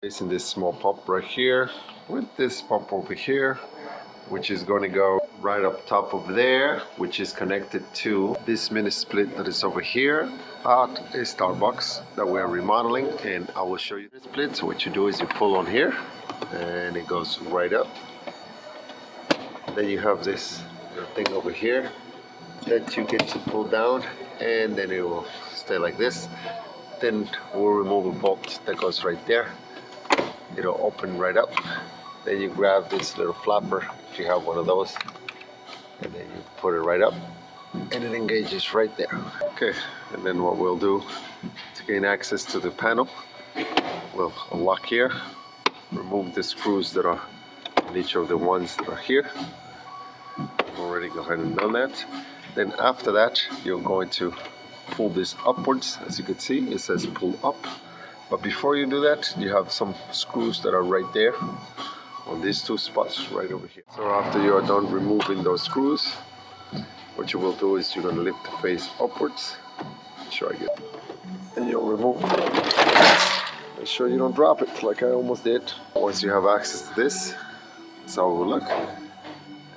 Placing this small pump right here with this pump over here, which is going to go right up top of there, which is connected to this mini split that is over here at a Starbucks that we are remodeling, and I will show you the split. So what you do is you pull on here and it goes right up. Then you have this thing over here that you get to pull down, and then it will stay like this. Then we'll remove a bolt that goes right there. It'll open right up. Then you grab this little flapper if you have one of those, and then you put it right up and it engages right there. Okay, and then what we'll do to gain access to the panel, we'll unlock here, remove the screws that are in each of the ones that are here. I've already go ahead and done that. Then after that, you're going to pull this upwards. As you can see, it says pull up. But before you do that, you have some screws that are right there on these two spots right over here. So after you are done removing those screws, what you will do is you're going to lift the face upwards. Make sure I get it. And you'll remove it. Make sure you don't drop it like I almost did. Once you have access to this, that's how it will look.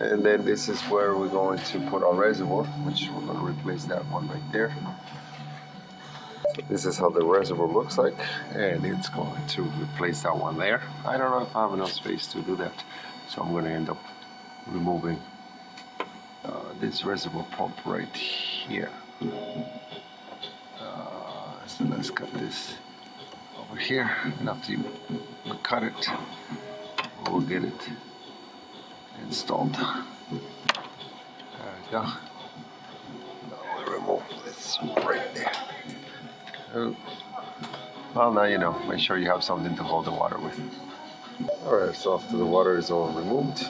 And then this is where we're going to put our reservoir, which we're going to replace that one right there. This is how the reservoir looks like, and it's going to replace that one there. I don't know if I have enough space to do that, so I'm going to end up removing this reservoir pump right here. So let's cut this over here, and after you cut it, we'll get it installed. There we go. Now we'll remove this right there. Well, now you know. Make sure you have something to hold the water with. Alright, so after the water is all removed,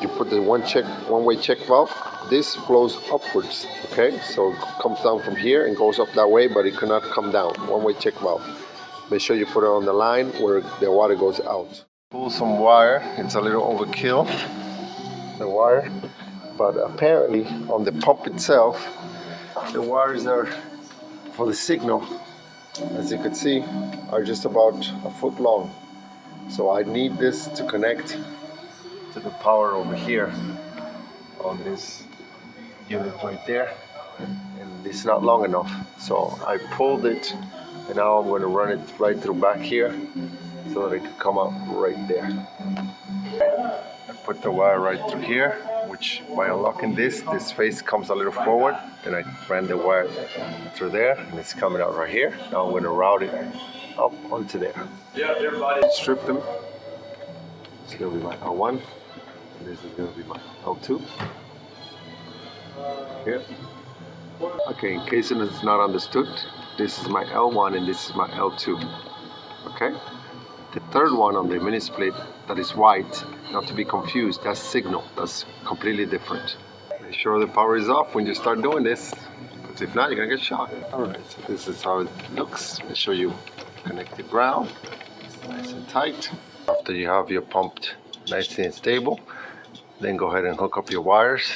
you put the one-way check valve. This flows upwards, okay? So it comes down from here and goes up that way, but it cannot come down. One-way check valve. Make sure you put it on the line where the water goes out. Pull some wire. It's a little overkill, the wire, but apparently on the pump itself, the wires are for the signal, as you can see, are just about a foot long. So I need this to connect to the power over here on this unit right there, and it's not long enough. So I pulled it, and now I'm going to run it right through back here so that it can come out right there. I put the wire right through here, which by unlocking this face comes a little forward. Then I ran the wire through there, and it's coming out right here. Now I'm going to route it up onto there. Yeah, everybody. Strip them. It's going to be my L1, and this is going to be my L2. Here. Okay, in case it's not understood, this is my L1 and this is my L2. Okay? The third one on the mini split that is white, not to be confused, that's signal. That's completely different. Make sure the power is off when you start doing this, because if not, you're gonna get shocked. Alright, so this is how it looks. Make sure you connect the ground nice and tight. After you have your pumped nice and stable, then go ahead and hook up your wires.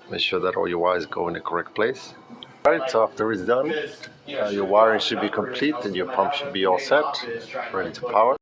Make sure that all your wires go in the correct place. Alright, so after it's done, your wiring should be complete and your pump should be all set, ready to power.